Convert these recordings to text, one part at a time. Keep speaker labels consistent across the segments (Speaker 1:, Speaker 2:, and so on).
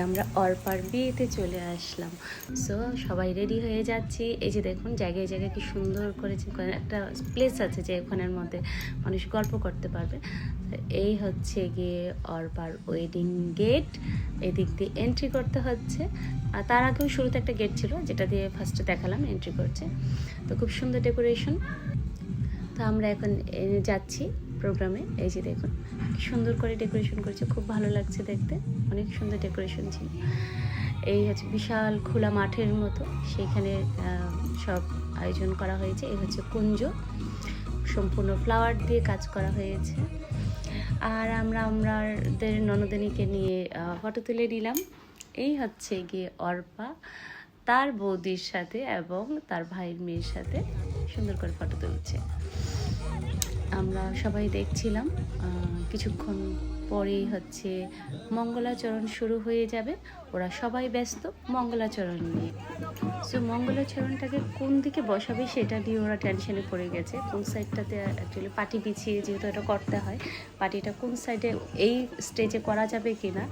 Speaker 1: আমরা অর্পার বিয়েতে চলে আসলাম। সো সবাই রেডি হয়ে যাচ্ছি। এই যে দেখুন জায়গায় জায়গায় কি সুন্দর করেছে, একটা প্লেস আছে যে ওখানের মধ্যে মানুষ গল্প করতে পারবে। এই হচ্ছে গিয়ে অর্পার ওয়েডিং গেট। এদিক দিয়ে এন্ট্রি করতে হচ্ছে। আর তার আগেও শুরুতে একটা গেট ছিল যেটা দিয়ে ফার্স্টে দেখালাম এন্ট্রি করছে। তো খুব সুন্দর ডেকোরেশন। তো আমরা এখন যাচ্ছি প্রোগ্রামে। এই যে দেখুন কি সুন্দর করে ডেকোরেশন করেছে, খুব ভালো লাগছে দেখতে, অনেক সুন্দর ডেকোরেশন ছিল। এই হচ্ছে বিশাল খোলা মাঠের মতো, সেইখানে সব আয়োজন করা হয়েছে। এই হচ্ছে কুঞ্জ, সম্পূর্ণ ফ্লাওয়ার দিয়ে কাজ করা হয়েছে। আর আমাদের ননদিনীকে নিয়ে ফটো তুলে নিলাম। এই হচ্ছে গিয়ে অর্পা তার বৌদির সাথে এবং তার ভাইয়ের মেয়ের সাথে সুন্দর করে ফটো তুলছে। আমরা সবাই দেখছিলাম। কিছুক্ষণ পরেই হচ্ছে মঙ্গলাচরণ শুরু হয়ে যাবে। ওরা সবাই ব্যস্ত মঙ্গলাচরণ নিয়ে। সো মঙ্গলাচরণটাকে কোন দিকে বসাবে সেটা নিয়ে ওরা টেনশনে পড়ে গেছে। কোন সাইডটাতে অ্যাকচুয়ালি পাটি বিছিয়ে যেহেতু এটা করতে হয়, পাটিটা কোন সাইডে এই স্টেজে করা যাবে কি না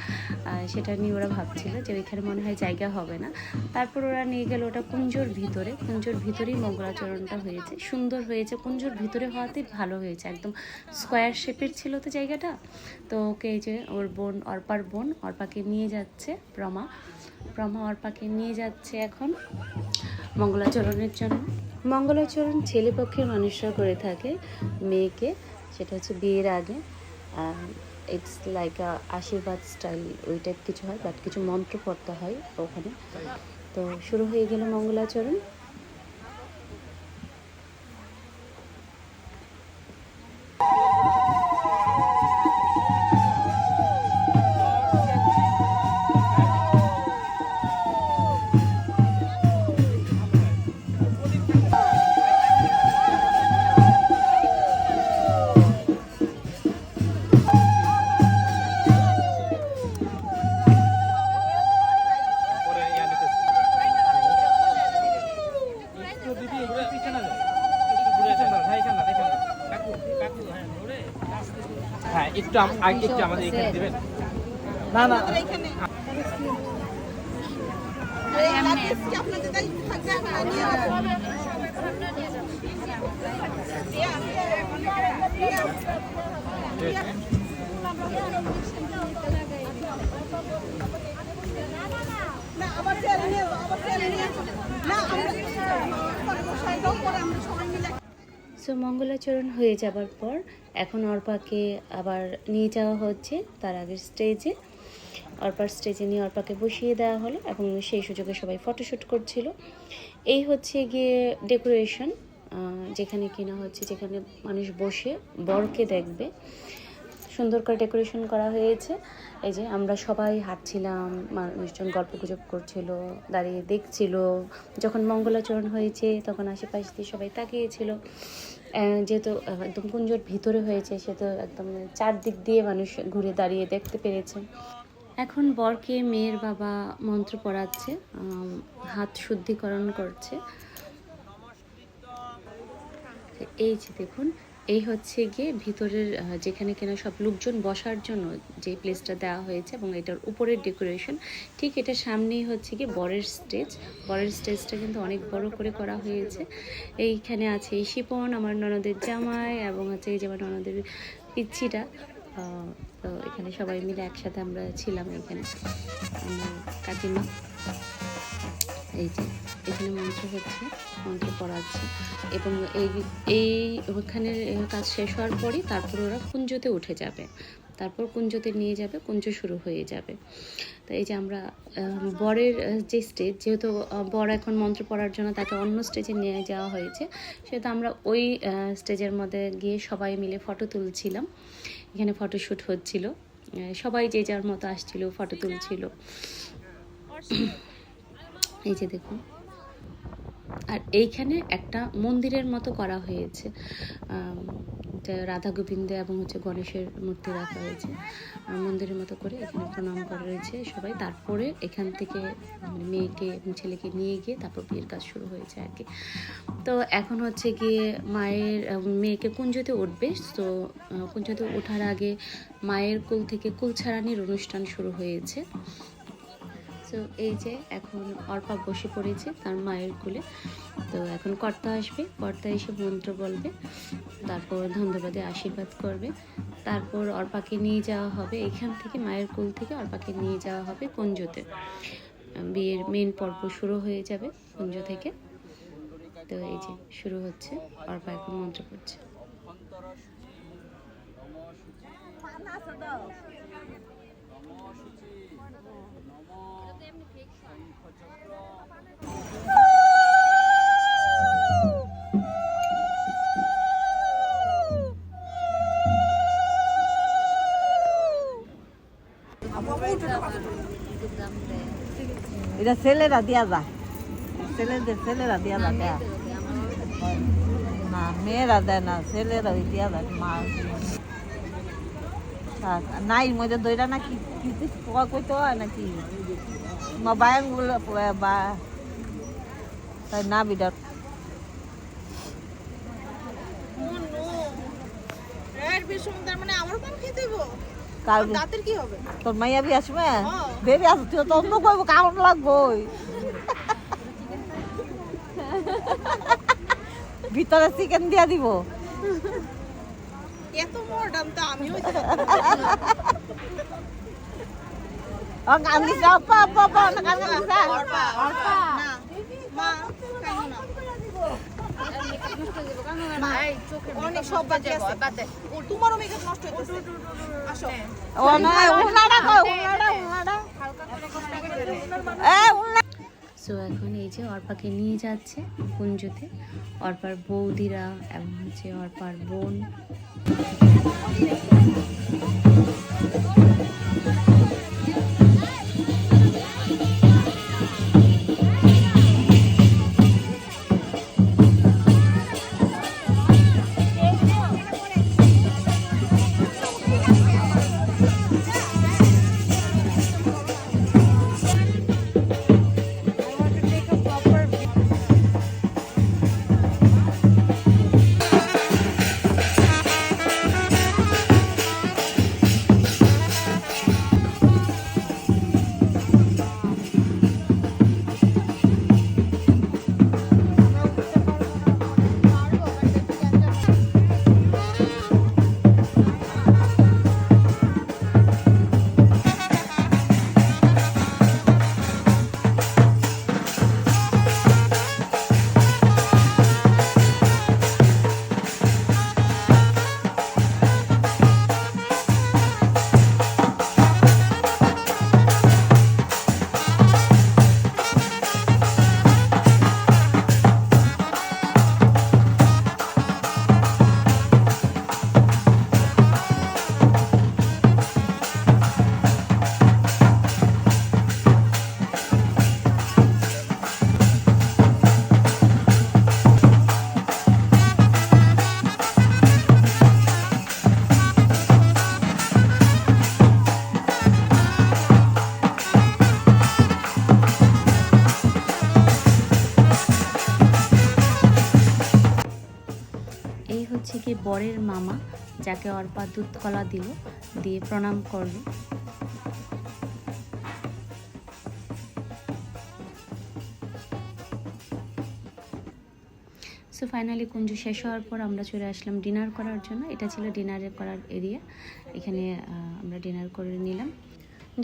Speaker 1: সেটা নিয়ে ওরা ভাবছিল যে ওইখানে মনে হয় জায়গা হবে না। তারপর ওরা নিয়ে গেল ওটা কুঞ্জোর ভিতরে। কুঞ্জোর ভিতরেই মঙ্গলাচরণটা হয়েছে, সুন্দর হয়েছে। কুঞ্জোর ভিতরে হওয়াতেই ভালো হয়েছে, একদম স্কোয়ার শেপের ছিল তো জায়গাটা। তো ওকে এই যে ওর বোন, অর্পার বোন অর্পাকে নিয়ে যাচ্ছে, প্রমা অর্পাকে নিয়ে যাচ্ছে এখন মঙ্গলাচরণের জন্য। মঙ্গলাচরণ ছেলেপক্ষের মানুষরা করে থাকে মেয়েকে, সেটা হচ্ছে বিয়ের আগে। ইটস লাইক আশীর্বাদ স্টাইল ওই টাইপ কিছু হয়, বাট কিছু মন্ত্র পড়তে হয় ওখানে। তো শুরু হয়ে গেল মঙ্গলাচরণ।
Speaker 2: হ্যাঁ একটু একটু আমাদের এখানে দিবেন। না না
Speaker 1: সো মঙ্গলাচরণ হয়ে যাবার পর এখন অর্পাকে আবার নিয়ে যাওয়া হচ্ছে তার আগের স্টেজে। অর্পার স্টেজে নিয়ে অর্পাকে বসিয়ে দেওয়া হলো এবং সেই সুযোগে সবাই ফটোশ্যুট করছিল। এই হচ্ছে গিয়ে ডেকোরেশন, যেখানে কিনা হচ্ছে যেখানে মানুষ বসে বরকে দেখবে, সুন্দর করে ডেকোরেশন করা হয়েছে। এই যে আমরা সবাই হাঁটছিলাম, মানুষজন গল্পগুজব করছিল, দাঁড়িয়ে দেখছিল। যখন মঙ্গলাচরণ হয়েছে তখন আশেপাশ দিয়ে সবাই তাকিয়েছিল। যেহেতু একদম কুঞ্জোর ভিতরে হয়েছে, সে তো একদম চারদিক দিয়ে মানুষ ঘুরে দাঁড়িয়ে দেখতে পেরেছে। এখন বরকে মেয়ের বাবা মন্ত্র পড়াচ্ছে, হাত শুদ্ধিকরণ করছে। এই যে দেখুন, এই হচ্ছে গিয়ে ভিতরের যেখানে কিনা সব লোকজন বসার জন্য যে প্লেসটা দেওয়া হয়েছে এবং এটার উপরের ডেকোরেশন। ঠিক এটার সামনেই হচ্ছে গিয়ে বরের স্টেজ। বরের স্টেজটা কিন্তু অনেক বড় করে করা হয়েছে। এইখানে আছে এই শিপন, আমার ননদের জামাই, এবং হচ্ছে এই যে আমার ননদের পিচ্ছিটা। তো এখানে সবাই মিলে একসাথে আমরা ছিলাম। এখানে আমার কাকিমা, এই যে এখানে মন্ত্র হচ্ছে, মন্ত্র পড়াচ্ছে। এবং এই ওখানের কাজ শেষ হওয়ার পরই তারপর ওরা কুঞ্জতে উঠে যাবে, তারপর কুঞ্জতে নিয়ে যাবে, কুঞ্জ শুরু হয়ে যাবে। তো এই যে আমরা বরের যে স্টেজ, যেহেতু বর এখন মন্ত্র পড়ার জন্য তাকে অন্য স্টেজে নিয়ে যাওয়া হয়েছে, সেহেতু আমরা ওই স্টেজের মধ্যে গিয়ে সবাই মিলে ফটো তুলছিলাম। এখানে ফটোশ্যুট হচ্ছিল, সবাই যে যার মতো আসছিল, ফটো তুলছিল। এই যে দেখুন, আর এইখানে একটা মন্দিরের মতো করা হয়েছে, রাধা গোবিন্দ এবং হচ্ছে গণেশের মূর্তি রাখা হয়েছে মন্দিরের মতো করে। এখানে প্রণাম করা রয়েছে সবাই। তারপরে এখান থেকে মেয়েকে এবং ছেলেকে নিয়ে গিয়ে তারপর বিয়ের কাজ শুরু হয়েছে আর কি। তো এখন হচ্ছে গিয়ে মায়ের মেয়েকে কুঞ্জতে উঠবে। তো কুঞ্জতে ওঠার আগে মায়ের কোল থেকে কুলছাড়ানির অনুষ্ঠান শুরু হয়েছে। সো এই যে এখন অর্পা বসে পড়েছে তার মায়ের কোলে। তো এখন কর্তা আসবে, কর্তা এসে মন্ত্র বলবে, তারপর ধন্যবাদে আশীর্বাদ করবে। তারপর অর্পাকে নিয়ে যাওয়া হবে এখান থেকে, মায়ের কোল থেকে অর্পাকে নিয়ে যাওয়া হবে কুঞ্জতে। বিয়ের মেন পর্ব শুরু হয়ে যাবে কুঞ্জ থেকে। তো এই যে শুরু হচ্ছে, অর্পা এখন মন্ত্র পড়ছে।
Speaker 3: এটা ছেলেরা দিয়া যায়, ছেলেরা দিয়া যায়, না মেয়েরা দেয় না, ছেলেরা ওই দিয়া যায়। মা নাই মধ্যে দইরা নাকি কইতে হয় নাকি বায়ান গুলো বা তাই না বিডার তোর মাইয়া বি আসবে, বেবি আস তুই তো অন্য কইব কারণ লাগবো ভিতরে চিকেন দিয়া দিব।
Speaker 4: এত মডার্ন তো আমিও
Speaker 3: কান্দি আপা আপা আপা কান্দি না
Speaker 4: মা অনেক সব বাজে আছে, তোমারও মেকআপ নষ্ট হচ্ছে। আসো
Speaker 3: ও না উনাড়া কই উনাড়া এ উনা।
Speaker 1: সো এখন এই যে অর্পাকে নিয়ে যাচ্ছে কুঞ্জতে, অর্পার বৌদিরা এবং হচ্ছে অর্পার বোন। এই হচ্ছে কি বরের মামা, যাকে অর্পা দুধ কলা দিল, দিয়ে প্রণাম করলো। সো ফাইনালি কুঞ্জ শেষ হওয়ার পর আমরা চলে আসলাম ডিনার করার জন্য। এটা ছিল ডিনারে করার এরিয়া, এখানে আমরা ডিনার করে নিলাম।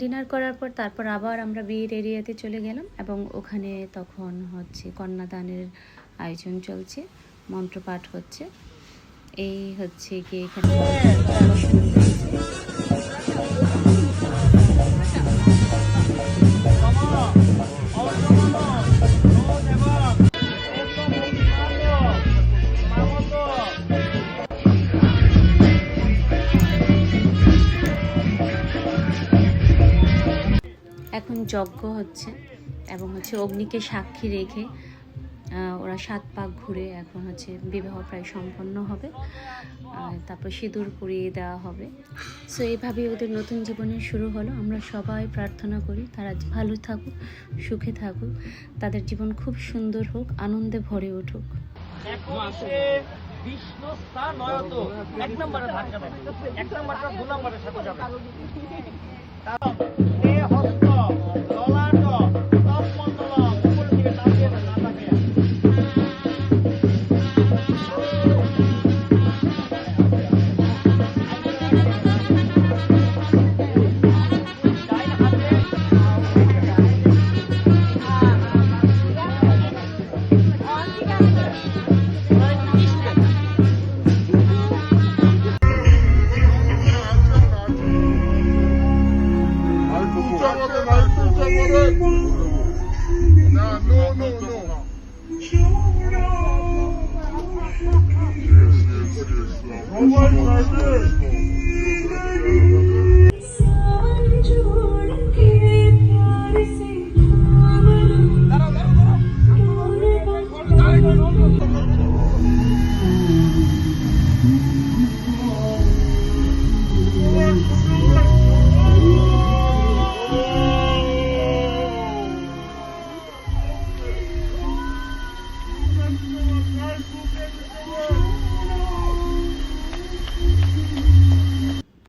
Speaker 1: ডিনার করার পর তারপর আবার আমরা বিয়ের এরিয়াতে চলে গেলাম এবং ওখানে তখন হচ্ছে কন্যাদানের আয়োজন চলছে, মন্ত্রপাঠ হচ্ছে। এই হচ্ছে কি এখানে এখন যজ্ঞ হচ্ছে এবং হচ্ছে অগ্নিকে সাক্ষী রেখে ওরা 7 পাক ঘুরে এখন হচ্ছে বিবাহ প্রায় সম্পন্ন হবে। তারপর সিঁদুর পরিয়ে দেওয়া হবে। সো এইভাবেই ওদের নতুন জীবনের শুরু হলো। আমরা সবাই প্রার্থনা করি তারা ভালো থাকুক, সুখে থাকুক, তাদের জীবন খুব সুন্দর হোক, আনন্দে ভরে উঠুক।
Speaker 2: বিষ্ণু স্থান নয়ত 1 নম্বরে ধাক্কা দেয়, 1 নম্বরটা 2 নম্বরের সাথে যাবে।